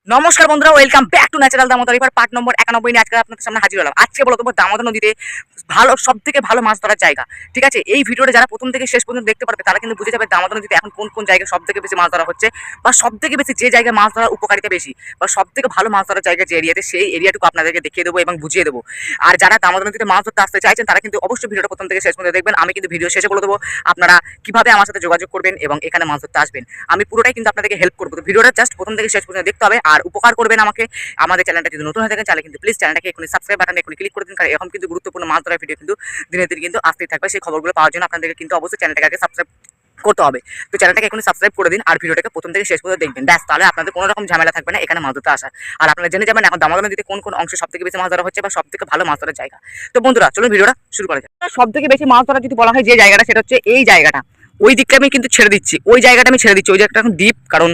নমস্কার বন্ধুরা, welcome back to natural Damodar river part number 91 নিয়ে আজকে আপনাদের সামনে হাজির হলাম। আজকে বলতো দামোদর নদীতে সবথেকে ভালো মাছ ধরার জায়গা। ঠিক আছে, এই ভিডিওটা যারা প্রথম থেকে শেষ পর্যন্ত দেখতে পারবে তারা কিন্তু বুঝে যাবে দামোদর নদীতে এখন কোন কোন জায়গায় সবথেকে বেশি মাছ ধরা হচ্ছে, বা সবথেকে বেশি যে জায়গায় মাছ ধরার উপকারিতা বেশি, বা সবথেকে ভালো মাছ ধরার জায়গা যে এরিয়াতে, সেই এরিয়াটুকু আপনাদেরকে দেখিয়ে দেবো এবং বুঝিয়ে দেবো। আর যারা দামোদর নদীতে মাছ ধরতে আসতে চাইছেন তারা কিন্তু অবশ্যই ভিডিওটা প্রথম থেকে শেষ পর্যন্ত দেখবেন। আমি কিন্তু ভিডিও শেষে বলে দেবো আপনারা কিভাবে আমার সাথে যোগাযোগ করবেন এবং এখানে মাছ ধরতে আসবেন। আমি পুরোটাই কিন্তু আপনাদেরকে হেল্প করবো। তো ভিডিওটা জাস্ট প্রথম থেকে শেষ পর্যন্ত দেখতে হবে আর উপকার করবেন আমাকে। আমাদের চ্যানেলটা যদি নতুন হয়ে থাকেন তাহলে কিন্তু প্লিজ চ্যানেলটাকে এখনই সাবস্ক্রাইব বাটনে এখনই ক্লিক করে দিন, কারণ এখন কিন্তু গুরুত্বপূর্ণ মাছ ধরার ভিডিও কিন্তু দিনে দিন কিন্তু আসতেই থাকবে। সেই খবরগুলো পাওয়ার জন্য আপনাদেরকে কিন্তু অবশ্যই চ্যানেলটাকে আগে সাবস্ক্রাইব করতে হবে। তো চ্যানেলটাকে এখনই সাবস্ক্রাইব করে দিন আর ভিডিওটাকে প্রথম থেকে শেষ পর্যন্ত দেখবেন। ব্যাস, তাহলে আপনাদের কোনো রকম ঝামেলা থাকবে না এখানে মাছ ধরতে আসা। আর আপনারা জেনে যাবেন এখন দামোদর নদীতে কোন কোন অংশে সবথেকে বেশি মাছ ধরা হচ্ছে বা সবথেকে ভালো মাছ ধরার জায়গা। তো বন্ধুরা চলুন ভিডিওটা শুরু করা যাক। সবথেকে বেশি মাছ ধরা যদি বলা হয় যে জায়গাটা, সেটা হচ্ছে এই জায়গাটা। ওই দিকটা আমি কিন্তু ছেড়ে দিচ্ছি, ওই জায়গাটা আমি ছেড়ে দিচ্ছি। ওই জায়গাটা এখন ডিপ, কারণ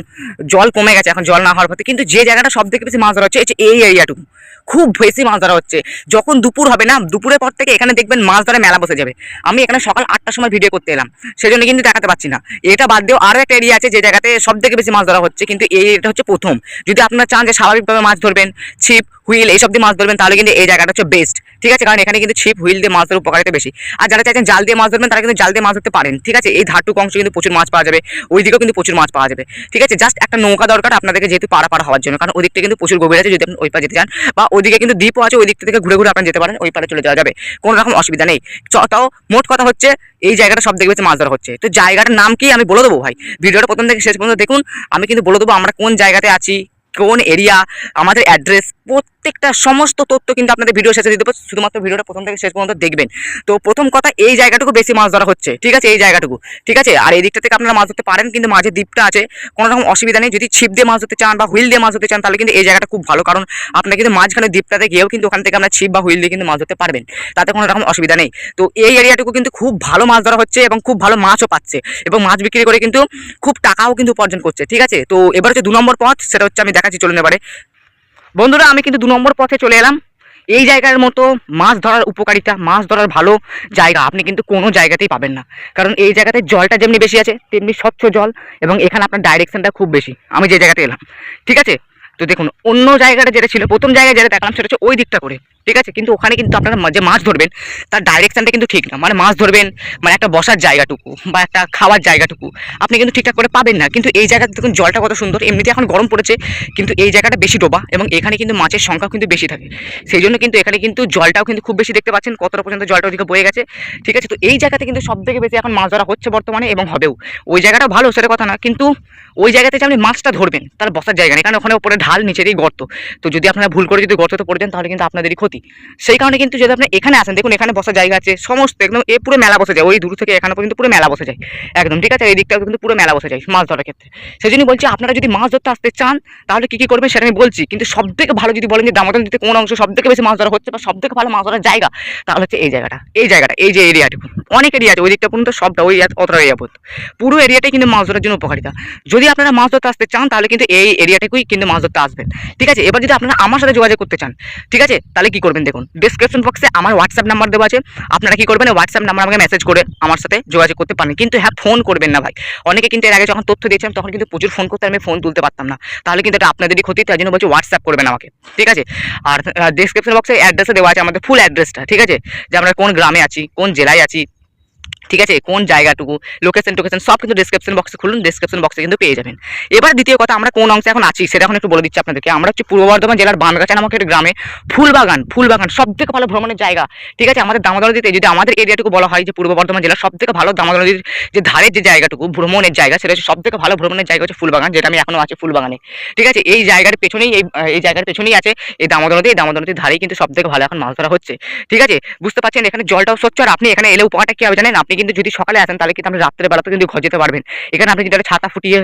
জল কমে গেছে এখন, জল না হওয়ার পথে। কিন্তু যে জায়গাটা সব থেকে বেশি মাছ ধরা হচ্ছে এই এরিয়াটুকু, খুব বেশি মাছ ধরা হচ্ছে। যখন দুপুর হবে না, দুপুরের পর থেকে এখানে দেখবেন মাছ ধরে মেলা বসে যাবে। আমি এখানে সকাল 8টার সময় ভিডিও করতে এলাম, সেই জন্য কিন্তু দেখাতে পাচ্ছি না। এটা বাদ দিয়েও আরও একটা এরিয়া আছে যে জায়গাতে সব থেকে বেশি মাছ ধরা হচ্ছে, কিন্তু এই এরিয়াটা হচ্ছে প্রথম। যদি আপনারা চান যে স্বাভাবিকভাবে মাছ ধরবেন, ছিপ হুইল এইসব দিয়ে মাছ ধরবেন, তাহলে কিন্তু এই জায়গাটা হচ্ছে বেস্ট। ঠিক আছে, কারণ এখানে কিন্তু ছিপ হুইল দিয়ে মাছ ধরার উপকারিতা বেশি। আর যারা চাইছেন জাল দিয়ে মাছ ধরবেন তারা কিন্তু জাল দিয়ে মাছ ধরতে পারেন। ঠিক আছে, এই ধারটুকু অংশ কিন্তু প্রচুর মাছ পাওয়া যাবে, ওইদিকেও কিন্তু প্রচুর মাছ পাওয়া যাবে। ঠিক আছে, জাস্ট একটা নৌকা দরকার আপনাদেরকে, যেহেতু পাড়া হওয়ার জন্য, কারণ ওদিকটা কিন্তু প্রচুর গভীর আছে। যদি আপনি ওই পারে যেতে চান, বা ওইদিকে কিন্তু দ্বীপও আছে, ওই দিক থেকে ঘুরে ঘুরে আপনারা যেতে পারেন, ওই পারে চলে যাওয়া যাবে, কোনো রকম অসুবিধা নেই। তাও মোট কথা হচ্ছে এই জায়গাটা সব থেকে বেশি মাছ ধরা হচ্ছে। তো জায়গাটার নাম কি আমি বলে দেবো ভাই, ভিডিওটা প্রথম থেকে শেষ পর্যন্ত দেখুন। আমি কিন্তু বলে দেবো আমরা কোন জায়গাতে আছি, কোন এরিয়া, আমাদের অ্যাড্রেস, প্রত্যেকটা সমস্ত তথ্য কিন্তু আপনাদের ভিডিও শেষে দিয়ে দেবো। শুধুমাত্র ভিডিওটা প্রথম থেকে শেষ পর্যন্ত দেখবেন। তো প্রথম কথা, এই জায়গাটুকু বেশি মাছ ধরা হচ্ছে। ঠিক আছে, এই জায়গাটুকু। ঠিক আছে, আর এই দিকটা থেকে আপনারা মাছ ধরতে পারেন, কিন্তু মাঝে দ্বীপটা আছে, কোনো রকম অসুবিধা নেই। যদি ছিপ দিয়ে মাছ ধরতে চান বা হুইল দিয়ে মাছ ধরতে চান তাহলে কিন্তু এই জায়গাটা খুব ভালো, কারণ আপনারা কিন্তু মাঝখানে দ্বীপটাতে গিয়েও কিন্তু ওখান থেকে আপনার ছিপ বা হুইল দিয়ে কিন্তু মাছ ধরতে পারবেন, তাতে কোনো রকম অসুবিধা নেই। তো এই এরিয়াটুকু কিন্তু খুব ভালো মাছ ধরা হচ্ছে এবং খুব ভালো মাছও পাচ্ছে, এবং মাছ বিক্রি করে কিন্তু খুব টাকাও কিন্তু উপার্জন করছে। ঠিক আছে, তো এবার হচ্ছে 2 নম্বর পথ, সেটা হচ্ছে আমি দেখাচ্ছি, চলুন এবারে। বন্ধুরা আমি কিন্তু 2 নম্বর পথে চলে এলাম। এই জায়গার মতো মাছ ধরার উপকারিতা, মাছ ধরার ভালো জায়গা আপনি কিন্তু কোনো জায়গাতেই পাবেন না, কারণ এই জায়গাতে জলটা যেমনি বেশি আছে তেমনি স্বচ্ছ জল, এবং এখানে আপনার ডাইরেকশনটা খুব বেশি। আমি যে জায়গাতে এলাম, ঠিক আছে, তো দেখুন অন্য জায়গাটা যেটা ছিল, প্রথম জায়গায় যেটা দেখলাম সেটা হচ্ছে ওই দিকটা করে। ঠিক আছে, কিন্তু ওখানে কিন্তু আপনারা যে মাছ ধরবেন তার ডাইরেকশনটা কিন্তু ঠিক না, মানে মাছ ধরবেন মানে একটা বসার জায়গাটুকু বা একটা খাওয়ার জায়গাটুকু আপনি কিন্তু ঠিকঠাক করে পাবেন না। কিন্তু এই জায়গাতে দেখুন জলটা কত সুন্দর, এমনিতে এখন গরম পড়েছে কিন্তু এই জায়গাটা বেশি ডোবা, এবং এখানে কিন্তু মাছের সংখ্যা কিন্তু বেশি থাকে। সেই জন্য কিন্তু এখানে কিন্তু জলটাও কিন্তু খুব বেশি দেখতে পাচ্ছেন, কতটা পর্যন্ত জলটা ওদিকে বয়ে গেছে। ঠিক আছে, তো এই জায়গাতে কিন্তু সব থেকে বেশি এখন মাছ ধরা হচ্ছে বর্তমানে, এবং হবেও। ওই জায়গাটা ভালো সেটা কথা না, কিন্তু ওই জায়গাতে যে আপনি মাছটা ধরবেন তার বসার জায়গা নেই, কারণ ওখানে উপরে ঢাল, নিচেরই গর্ত। তো যদি আপনারা ভুল করে যদি গর্ততে পড়ে যান তাহলে কিন্তু আপনাদেরই ক্ষতি। সেই কারণে কিন্তু যদি আপনি এখানে আসেন, দেখুন এখানে বসার জায়গা আছে সমস্ত, একদম এ পুরো মেলা বসে যায়, ওই দূর থেকে এখানে পর্যন্ত পুরো মেলা বসে যায় একদম। ঠিক আছে, এই দিকটা কিন্তু পুরো মেলা বসে যায় মাছ ধরার ক্ষেত্রে। সেই জন্য বলছি আপনারা যদি মাছ ধরতে আসতে চান তাহলে কি করবেন সেটা আমি বলছি, কিন্তু সব থেকে ভালো যদি বলেন যে দামোদর নদীতে কোন অংশ সব থেকে বেশি মাছ ধরা হচ্ছে বা সব থেকে ভালো মাছ ধরার জায়গা, তাহলে হচ্ছে এই জায়গাটা, এই যে এরিয়াটুকু। অনেক এরিয়া আছে ওই দিকটা পর্যন্ত, সবটা ওই অতটা এরিয়া পর্যন্ত পুরো এরিয়াটাই কিন্তু মাছ ধরার জন্য উপকারিতা। যদি আপনারা মাছ ধরতে আসতে চান তাহলে কিন্তু এই এরিয়াটাকেই কিন্তু মাছ ধরতে আসবেন। ঠিক আছে, এবার যদি আপনারা আমার সাথে যোগাযোগ করতে চান, ঠিক আছে, তাহলে কি করবেন দেখুন, ডেসক্রিপশন বক্সে আমার হোয়াটসঅ্যাপ নাম্বার দেওয়া আছে। আপনারা কি করবেন, হোয়াটসঅ্যাপ নাম্বার আমাকে মেসেজ করে আমার সাথে যোগাযোগ করতে পারেন, কিন্তু হ্যাঁ ফোন করবেন না ভাই। অনেকে কিন্তু এর আগে যখন তথ্য দিয়েছিলাম তখন কিন্তু প্রচুর ফোন করতে, আমি ফোন তুলতে পারতাম না, তাহলে কিন্তু এটা আপনাদেরই ক্ষতি। তাই জন্য বলছি হোয়াটসঅ্যাপ করবেন আমাকে। ঠিক আছে, আর ডেসক্রিপশন বক্সে অ্যাড্রেসে দেওয়া আছে আমাদের ফুল অ্যাড্রেসটা। ঠিক আছে, যে আমরা কোন গ্রামে আছি, কোন জেলায় আছি, ঠিক আছে, কোন জায়গাটুকু, লোকেশন সব কিন্তু ডেসক্রিপশন বক্সে খুলুন, ডেসক্রিপশন বক্সে কিন্তু পেয়ে যাবেন। এবার দ্বিতীয় কথা, আমরা কোন অংশে এখন আছি সেটা এখন একটু বলে দিচ্ছি আপনাদেরকে। আমরা হচ্ছে পূর্ব বর্ধমান জেলার বানগাছা নামক একটা গ্রামে, ফুলবাগান সব থেকে ভালো ভ্রমণের জায়গা। ঠিক আছে, আমাদের দামোদর নদীতে যদি আমাদের এরিয়াটুকু বলা হয় যে পূর্ব বর্ধমান জেলার সব থেকে ভালো দামোদর নদীর যে ধারের যে জায়গাটুকু ভ্রমণের জায়গা, সেটা হচ্ছে সব থেকে ভালো ভ্রমণের জায়গা হচ্ছে ফুলবাগান, যেটা আমি এখনো আছি ফুলবাগানে। ঠিক আছে, এই জায়গার পেছনেই এই জায়গার পেছনেই আছে এই দামোদর নদী। এই দামোদর নদীর ধারেই কিন্তু সব থেকে ভালো এখন মাছ ধরা হচ্ছে। ঠিক আছে, বুঝতে পারছেন, এখানে জলটাও স্বচ্ছ। আর আপনি এখানে এলে উপকারটা কি হবে জানেন, আপনি কিন্তু যদি সকালে আসেন তাহলে কিন্তু আপনি রাত্রে বেলাতে কিন্তু ঘর যেতে পারবেন। এখানে আপনি যদি একটা ছাতা ফুটিয়ে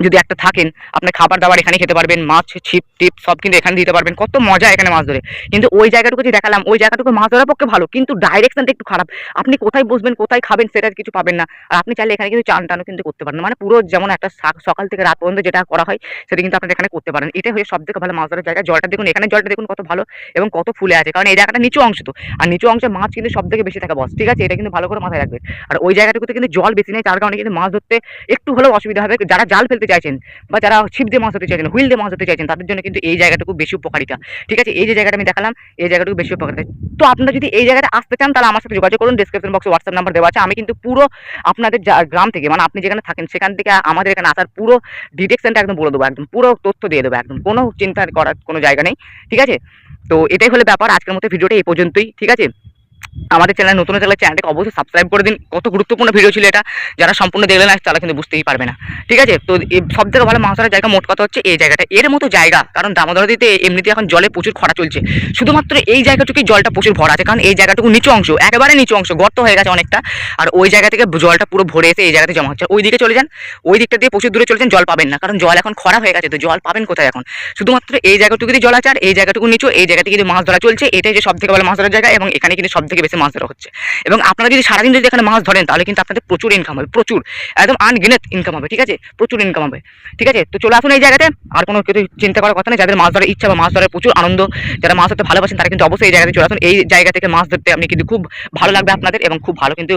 যদি একটা থাকেন, আপনার খাবার দাবার এখানে খেতে পারবেন, মাছ ছিপ টিপ সব কিন্তু এখানে দিতে পারবেন, কত মজা এখানে মাছ ধরে। কিন্তু ওই জায়গাটুকু যে দেখালাম, ওই জায়গাটুকু মাছ ধরার পক্ষে ভালো, কিন্তু ডাইরেকশনটা একটু খারাপ। আপনি কোথায় বসবেন, কোথায় খাবেন সেটা কিছু পাবেন না। আর আপনি চাইলে এখানে কিন্তু চান টানও কিন্তু করতে পারেন, মানে পুরো যেমন একটা সকাল থেকে রাত পর্যন্ত যেটা করা হয় সেটা কিন্তু আপনারা এখানে করতে পারেন। এটাই হয়ে সব থেকে ভালো মাছ ধরার জায়গা। জলটা দেখুন, এখানে জলটা দেখুন কত ভালো এবং কত ফুলে আছে, কারণ এই জায়গাটা নিচু অংশ তো, আর নিচু অংশে মাছ কিন্তু সব থেকে বেশি থাকে বস। ঠিক আছে, এটা কিন্তু ভালো করে মাথায় রাখবেন। আর ওই জায়গাটুকুতে কিন্তু জল বেশি নেই, তার কারণে কিন্তু মাছ ধরতে একটু হলেও অসুবিধা হবে। যারা জাল ফেলতে ধরতে চাইছেন বা যারা ছিপ দিয়ে মাছ ধরতে চাইছেন, হুইল দিয়ে মাছ ধরতে চাইছেন, তাদের জন্য কিন্তু এই জায়গাটুকু বেশি উপকারিতা। ঠিক আছে, এই যে জায়গাটা আমি দেখালাম, এই জায়গাটুকু বেশি উপকারিতা। তো আপনারা যদি এই জায়গাটা আসতে চান তাহলে আমার সাথে যোগাযোগ করুন, ডেসক্রিপশন বক্সে হোয়াটসঅ্যাপ নাম্বার দেওয়া আছে। আমি কিন্তু পুরো আপনাদের গ্রাম থেকে, মানে আপনি যেখানে থাকেন সেখান থেকে আমাদের এখানে আসার পুরো ডিটেকশনটা একদম বলে দেবো, একদম পুরো তথ্য দিয়ে দেবো, একদম কোনো চিন্তা করার কোনো জায়গা নেই। ঠিক আছে, তো এটাই হলো ব্যাপার। আজকের মতো ভিডিওটা এই পর্যন্তই। ঠিক আছে, আমাদের চ্যানেল নতুন থাকলে চ্যানেলটাকে অবশ্যই সাবস্ক্রাইব করে দিন। কত গুরুত্বপূর্ণ ভিডিও ছিল এটা, যারা সম্পূর্ণ দেখলেন না তারা কিন্তু বুঝতেই পারবে না। ঠিক আছে, তো সব থেকে ভালো মাছ ধরার জায়গা মোট কথা হচ্ছে এই জায়গাটা, এর মতো জায়গা। কারণ দামোদর নদীতে এমনিতে এখন জলে প্রচুর খরা চলছে, শুধুমাত্র এই জায়গাটুকুই জলটা প্রচুর ভরা আছে। কারণ এই জায়গাটুকু নিচু অংশ, একেবারে নিচু অংশ, গর্ত হয়ে গেছে অনেকটা। আর ওই জায়গা থেকে জলটা পুরো ভরে এসে এই জায়গাতে জমা হচ্ছে। ওই দিকে চলে যান, ওই দিকটা দিয়ে প্রচুর দূরে চলে যান, জল পাবেন না। কারণ জল এখন খরা হয়ে গেছে, তো জল পাবেন কোথায় এখন? শুধুমাত্র এই জায়গাটুকুতে জল আছে, আর এই জায়গাটুকু নিচু, এই জায়গা থেকে মাছ ধরা চলছে। এটাই যে সব থেকে ভালো মাছ ধরার জায়গা, এবং এখানে কিন্তু সব থেকে বেশি মাছ ধরা হচ্ছে। এবং আপনারা যদি সারাদিন যদি এখানে মাছ ধরেন তাহলে কিন্তু আপনাদের প্রচুর ইনকাম হবে, প্রচুর, একদম আনগিনেত ইনকাম হবে। ঠিক আছে, প্রচুর ইনকাম হবে। ঠিক আছে, তো চলে আসুন এই জায়গাতে, আর কোনো কিছু চিন্তা করার কথা নেই। যাদের মাছ ধরার ইচ্ছা বা মাছ ধরার প্রচুর আনন্দ, যারা মাছ ধরতে ভালোবাসেন তারা কিন্তু অবশ্যই এই জায়গাতে চলে আসুন। এই জায়গা থেকে মাছ ধরতে আপনি কিন্তু খুব ভালো লাগবে আপনাদের, এবং খুব ভালো কিন্তু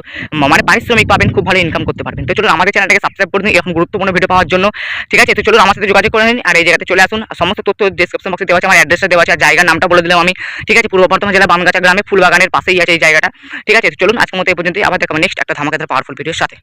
মানে পারিশ্রমিক পাবেন, খুব ভালো ইনকাম করতে পারবেন। তো চলুন আমাদের চ্যানেলটাকে সাবস্ক্রাইব করে দিন এরকম গুরুত্বপূর্ণ ভিডিও পাওয়ার জন্য। ঠিক আছে, তো চলুন আমার সাথে যোগাযোগ করে নিন আর এই জায়গাতে চলে আসুন। সমস্ত তথ্য ডেসক্রিপশন বক্সে দেওয়া আছে, আমার অ্যাড্রেসটা দেওয়া আছে, আর জায়গার নামটা বলে দিলাম আমি। ঠিক আছে, পূর্ব বর্ধমান জেলা বামগাছা গ্রামে ফুলবাগানের পাশেই আছে এই জায়গাটা। ঠিক আছে, তো চলুন আজকের মতো এই পর্যন্ত, আবার দেখাবো নেক্সট একটা ধামাকাদার পাওয়ারফুল ভিডিওর সাথে।